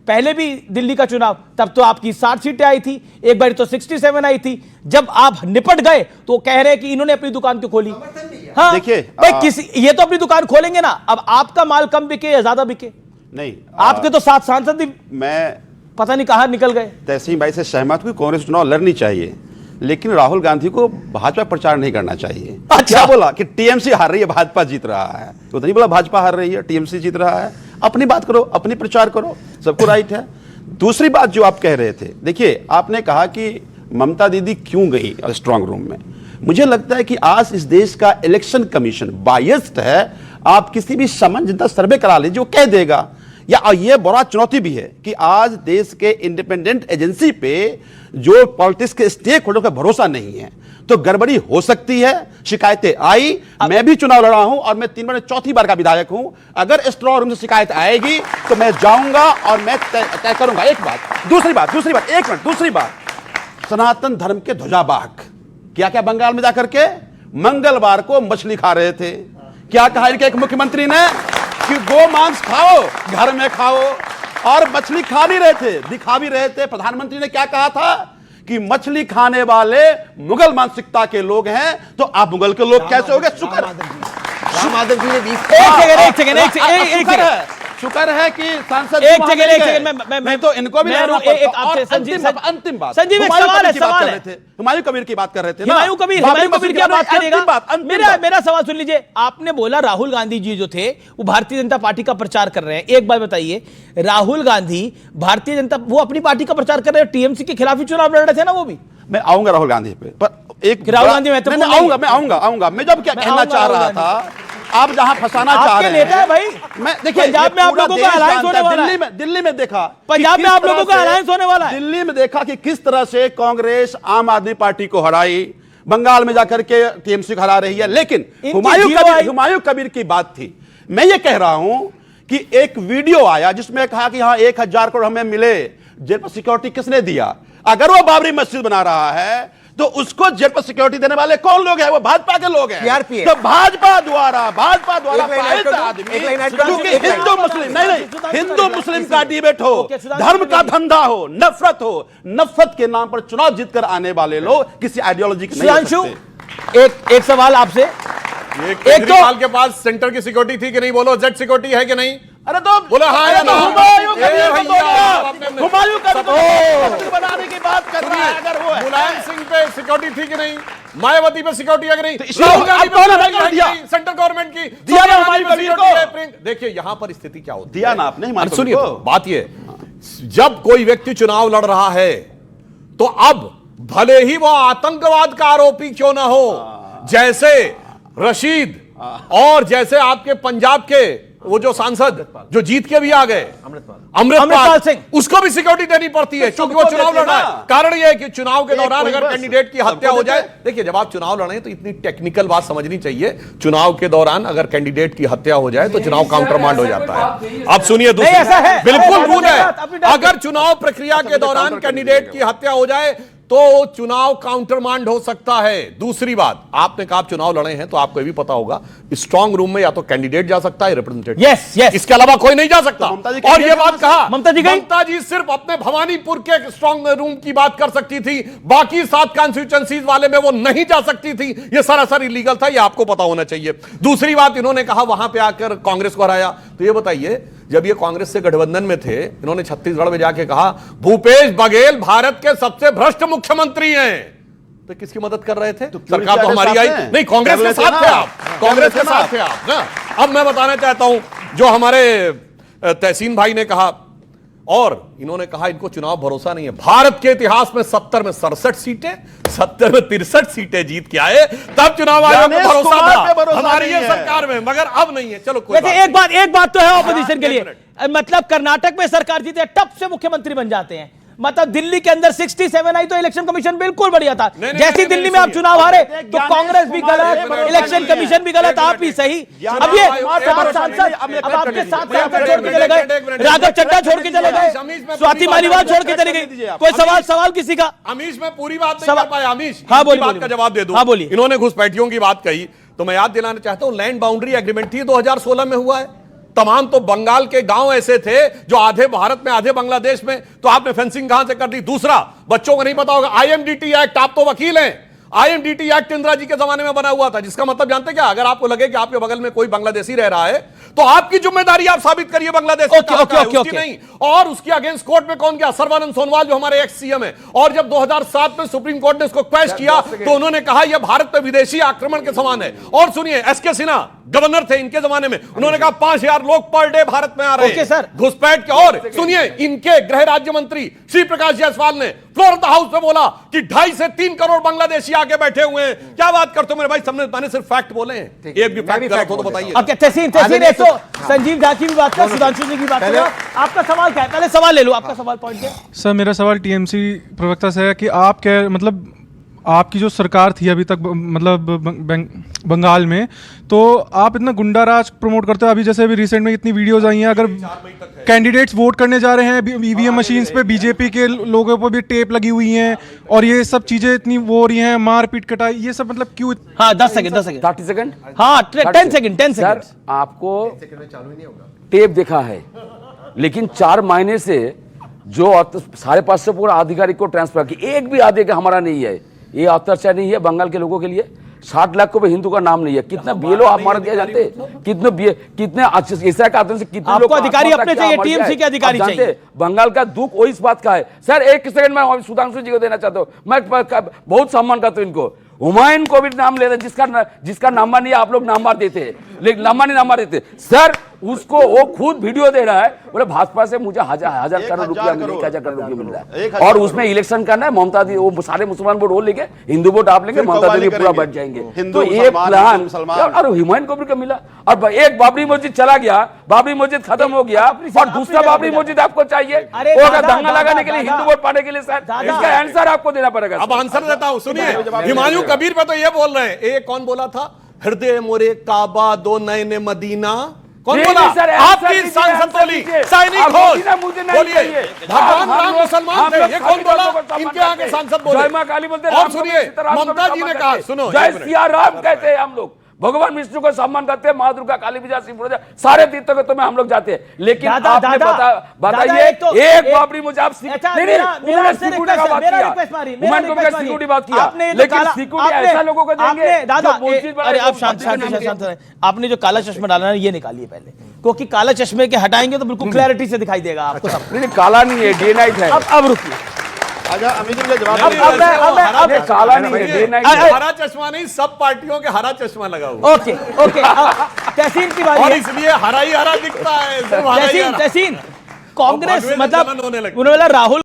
पहले भी दिल्ली का चुनाव, तब तो आपकी 60 सीटें आई थी, एक बार तो 67 आई थी। जब आप निपट गए तो कह रहे हैं कि इन्होंने अपनी दुकान क्यों खोली। हाँ देखिए भाई, किसी ये तो अपनी दुकान खोलेंगे ना। अब आपका माल कम बिके या ज्यादा बिके, नहीं आपके तो 7 सांसद ही मैं पता नहीं कहां निकल गए। तहसीन भाई से सहमत हूं, कांग्रेस चुनाव लड़नी चाहिए, लेकिन राहुल गांधी को भाजपा प्रचार नहीं करना चाहिए। अच्छा। क्या बोला कि टीएमसी हार रही है, भाजपा जीत रहा है, तो नहीं बोला भाजपा हार रही है, टीएमसी जीत रहा है। अपनी बात करो, अपनी प्रचार करो, सबको राइट है। दूसरी बात जो आप कह रहे थे, देखिए आपने कहा कि ममता दीदी क्यों गई स्ट्रांग रूम में। मुझे लगता है कि आज इस देश का इलेक्शन कमीशन बायस्ड है। आप किसी भी समझ जितना सर्वे करा लीजिए वो कह देगा, या ये बड़ा चुनौती भी है कि आज देश के इंडिपेंडेंट एजेंसी पे जो पॉलिटिक्स के स्टेक होल्डर का भरोसा नहीं है, तो गड़बड़ी हो सकती है। शिकायतें आई, मैं भी चुनाव लड़ा हूं और मैं 3 बार चौथी बार का विधायक हूं। अगर स्ट्रांग रूम से शिकायत आएगी तो मैं जाऊंगा और मैं तय करूंगा। एक बात, दूसरी बात, एक मिनट, दूसरी बात, सनातन धर्म के ध्वजावाहक क्या क्या बंगाल में जाकर के मंगलवार को मछली खा रहे थे। क्या कहा इनके एक मुख्यमंत्री ने कि गो मांस खाओ, घर में खाओ, और मछली खा भी रहे थे, दिखा भी रहे थे। प्रधानमंत्री ने क्या कहा था कि मछली खाने वाले मुगल मानसिकता के लोग हैं, तो आप मुगल के लोग कैसे हो गए? शुक्र शुक्र है कि सांसद एक सेकंड मैं तो इनको भी अंतिम बात, संजीव, एक सवाल है। हुमायूं कबीर की बात कर रहे थे, हुमायूं कबीर क्या बात करेगा? मेरा सवाल सुन लीजिए। आपने बोला राहुल गांधी जी जो थे वो भारतीय जनता पार्टी का प्रचार कर रहे हैं। एक बात बताइए, राहुल गांधी भारतीय जनता, वो अपनी पार्टी का प्रचार कर रहे हैं, टीएमसी के खिलाफ ही चुनाव लड़ रहे थे ना वो भी। मैं आऊंगा राहुल गांधी पे, पर एक राहुल गांधी आऊंगा। मैं जब क्या कहना चाह रहा था, आप जहां फंसाना चाह रहे नेता है भाई। मैं देखिए, पंजाब में आप लोगों का अलायंस होने वाला है। दिल्ली में देखा, पंजाब में आप लोगों का अलायंस होने वाला है। दिल्ली में देखा कि किस तरह से कांग्रेस आम आदमी पार्टी को हराई, बंगाल में जाकर के टीएमसी को हरा रही है। लेकिन हुमायूं कबीर की बात थी। मैं ये कह रहा हूं कि एक वीडियो आया जिसमें कहा कि हाँ 1000 करोड़ हमें मिले, जेल पर सिक्योरिटी किसने दिया? अगर वो बाबरी मस्जिद बना रहा है तो उसको जेल पर सिक्योरिटी देने वाले कौन लोग हैं? वो भाजपा के लोग हैं। तो भाजपा द्वारा आदमी, क्योंकि हिंदू मुस्लिम का डिबेट हो, धर्म का धंधा हो, नफरत के नाम पर चुनाव जीतकर आने वाले लोग किसी आइडियोलॉजी के नहीं हो सकते। एक सवाल आपसे, एक तो के पास सेंटर की सिक्योरिटी थी कि नहीं? बोलो, जेड सिक्योरिटी है कि नहीं? अरे तो बोला हाँ या ना? हुमायूं कबीर बनाने की बात कर रहा है। अगर वो मुलायम सिंह पे सिक्योरिटी थी कि नहीं? मायावती पे सिक्योरिटी है कि नहीं? सेंट्रल गवर्नमेंट की दिया ना हुमायूं कबीर को। देखिए यहां पर स्थिति क्या होती है, दिया ना आपने। सुनिए, बात ये, जब कोई व्यक्ति चुनाव लड़ रहा है तो अब भले ही वो आतंकवाद का आरोपी क्यों ना हो, जैसे रशीद और जैसे आपके पंजाब के वो जो सांसद जो जीत के भी आ गए, अमृतपाल सिंह, उसको भी सिक्योरिटी देनी पड़ती है क्योंकि वो चुनाव लड़ रहा है। कारण ये है कि चुनाव के दौरान अगर कैंडिडेट की हत्या हो जाए, देखिए जब आप चुनाव लड़ रहे हैं तो इतनी टेक्निकल बात समझनी चाहिए, चुनाव के दौरान अगर कैंडिडेट की हत्या हो जाए तो चुनाव काउंटरमांड हो जाता है। अब सुनिए, बिल्कुल भूल है, अगर चुनाव प्रक्रिया के दौरान कैंडिडेट की हत्या हो जाए तो चुनाव काउंटरमांड हो सकता है। दूसरी बात, आपने कहा आप चुनाव लड़े हैं तो आपको ये भी पता होगा स्ट्रांग रूम में या तो कैंडिडेट जा सकता है, रिप्रेजेंटेटिव, यस, इसके अलावा कोई नहीं जा सकता। और ये बात कहा ममता जी सिर्फ अपने भवानीपुर के स्ट्रांग रूम की बात कर सकती थी, बाकी 7 कॉन्स्टिट्यूएंसीज वाले में वो नहीं जा सकती थी। ये सरासर इलीगल था, ये आपको पता होना चाहिए। दूसरी बात, इन्होंने कहा वहां पे आकर कांग्रेस को हराया, तो ये बताइए जब ये कांग्रेस से गठबंधन में थे, इन्होंने छत्तीसगढ़ में जाके कहा भूपेश बघेल भारत के सबसे भ्रष्ट मुख्यमंत्री हैं, तो किसकी मदद कर रहे थे? सरकार तो हमारी आई नहीं, कांग्रेस के साथ थे आप, कांग्रेस के साथ थे आप ना। अब मैं बताना चाहता हूं जो हमारे तहसीन भाई ने कहा, और इन्होंने कहा इनको चुनाव भरोसा नहीं है। भारत के इतिहास में 70 में 67 सीटें, 70 में 63 सीटें जीत के आए, तब चुनाव आयोग को भरोसा था हमारी ये सरकार में, मगर अब नहीं है। चलो कोई एक बात तो है ऑपोजिशन के लिए, मतलब कर्नाटक में सरकार जीते टप से मुख्यमंत्री बन जाते हैं, मतलब दिल्ली के अंदर 67 आई तो इलेक्शन कमीशन बिल्कुल बढ़िया था। जैसी दिल्ली में आप चुनाव हारे तो कांग्रेस भी गलत, इलेक्शन कमीशन भी गलत, आप भी सही। अब ये 7 सांसद, अब आपके 7 सांसद छोड़ के चले गए, राघव चड्ढा छोड़ के चले गए, स्वाति मालीवाल छोड़ के चले गई। कोई सवाल किसी का? अमीश में पूरी बात नहीं कर पाया। अमीश, हाँ बोलिए, बात का जवाब दे दूं। हाँ बोलिए। इन्होंने घुसपैठियों की बात कही तो मैं याद दिलाना चाहता हूं, लैंड बाउंड्री एग्रीमेंट थी 2016 में हुआ है, तमाम तो बंगाल के गांव ऐसे थे जो आधे भारत में आधे बांग्लादेश में, तो आपने फेंसिंग कहां से कर दी? दूसरा, बच्चों को नहीं पता होगा, आईएमडीटी एक्ट, आप तो वकील हैं, आईएमडीटी एक्ट इंदिरा जी के जमाने में बना हुआ था, जिसका मतलब जानते हैं क्या? अगर आपको लगे कि आपके बगल में कोई बांग्लादेशी रह रहा है तो आपकी जिम्मेदारी आप साबित करिए बांग्लादेश उसकी नहीं। और उसके अगेंस्ट कोर्ट में कौन गया? सर्बानंद सोनोवाल जो हमारे एक्स सीएम है। और जब 2007 में सुप्रीम कोर्ट ने इसको क्वेश्चन किया तो उन्होंने कहा यह भारत पे विदेशी आक्रमण के समान है। और सुनिए, एसके सिन्हा गवर्नर थे इनके जमाने में, उन्होंने कहा 5000 लोग पर डे भारत में आ रहे हैं सर घुसपैठ के। और सुनिए, इनके गृह राज्य मंत्री श्री प्रकाश जायसवाल ने फ्लोर ऑफ द हाउस में बोला कि 2.5 से 3 करोड़ बांग्लादेशी आके बैठे हुए हैं। क्या बात करते हो मेरे भाई? मैंने सिर्फ फैक्ट बोले हैं, एक भी फैक्ट गलत हो तो बताइए। ओके, तहसीन एक तो संजीव झा की भी बात कर, सुधांशु जी की बात कर। आपका सवाल क्या है? पहले सवाल ले लो, आपका सवाल पॉइंट क्या? सर मेरा सवाल टीएमसी प्रवक्ता से है कि आप क्या मतलब आपकी जो सरकार थी अभी तक मतलब बंगाल में, तो आप इतना गुंडा राज प्रमोट करते हो। अभी जैसे अभी रिसेंट में इतनी वीडियोस आई हैं, अगर कैंडिडेट्स वोट करने जा रहे हैं ईवीएम मशीन्स पे बीजेपी के लोगों पर भी टेप लगी हुई हैं और ये सब चीजें इतनी वो हो रही हैं, मारपीट कटाई, ये सब मतलब क्यों? हाँ 10 सेकंड 30 सेकंड, हाँ 10 सेकंड सर आपको टेप देखा है, लेकिन 4 महीने से जो 550 पूरा आधिकारिक को ट्रांसफर की, एक भी आधे का हमारा नहीं है। ये अत्याचार नहीं है बंगाल के लोगों के लिए? 60 लाख को भी हिंदू का नाम नहीं है। कितना बीएलओ आप मार दिया जानते? कितने ऐसा कहते हैं कितने लोग अधिकारी अपने चाहिए, टीएमसी के अधिकारी चाहिए। बंगाल का दुख वो इस बात का है। सर एक सेकंड में सुधांशु जी को देना चाहता हूँ, मैं बहुत सम्मान करता हूँ इनको। हुमायूं को भी नाम लेते, जिसका नाम नहीं आप लोग नाम देते, लेकिन नाम देते। सर उसको वो खुद वीडियो दे रहा है, बोले भाजपा से मुझे हजार करोड़ रुपया मिले, 1000 करोड़ रुपया मिल रहा है और उसमें इलेक्शन करना है। ममता दी वो सारे मुसलमान वोट वो लेके, हिंदू वोट आप लेंगे, ममता दी पूरा बैठ जाएंगे। तो ये प्लान, और हुमायूं को भी मिला। और एक बाबरी मस्जिद चला गया, बाबरी मस्जिद खत्म हो गया और दूसरा बाबरी मस्जिद आपको चाहिए वो अगर दंगा लगाने के लिए, हिंदू वोट पाने के लिए। सर इसका आंसर आपको देना पड़ेगा। अब आंसर देता हूं, सुनिए। हुमायूं कबीर पे तो ये बोल रहे हैं, एक कौन बोला था? हृदय मोरे काबा दो नयने मदीना, कौन बोला? आपकी सांसद बोली, सैनिक बोलिए भगवान राम मुसलमान थे, ये कौन बोला? इनके आगे सांसद बोले। और सुनिए, ममता जी ने कहा, सुनो, जय सिया राम कहते हैं हम लोग, भगवान विष्णु को सम्मान करते हैं, माँ दुर्गा, काली पूजा, शिव पूजा, सारे तीर्थों के तुम्हें हम लोग जाते हैं। लेकिन आपने बताइए एक बाबरी मस्जिद आप सिक्योरिटी का बात किया, हुमायूं को सिक्योरिटी बात किया, लेकिन सिक्योरिटी ऐसा लोगों को देंगे। अरे आप शांत, आपने जो काला चश्मा डाला है ये निकालिए पहले, क्योंकि काला चश्मे के हटाएंगे तो बिल्कुल क्लैरिटी से दिखाई देगा आपको सब। नहीं काला नहीं है, डे नाइट है। अब रुकिए, अमित जी जवाब काला नहीं है, डे नाइट है। हरा चश्मा नहीं, सब पार्टियों के हरा चश्मा लगा हुआ। ओके तहसीन की बात, और इसलिए हरा ही हरा दिखता है। तहसीन कांग्रेस मतलब उन्होंने राहुल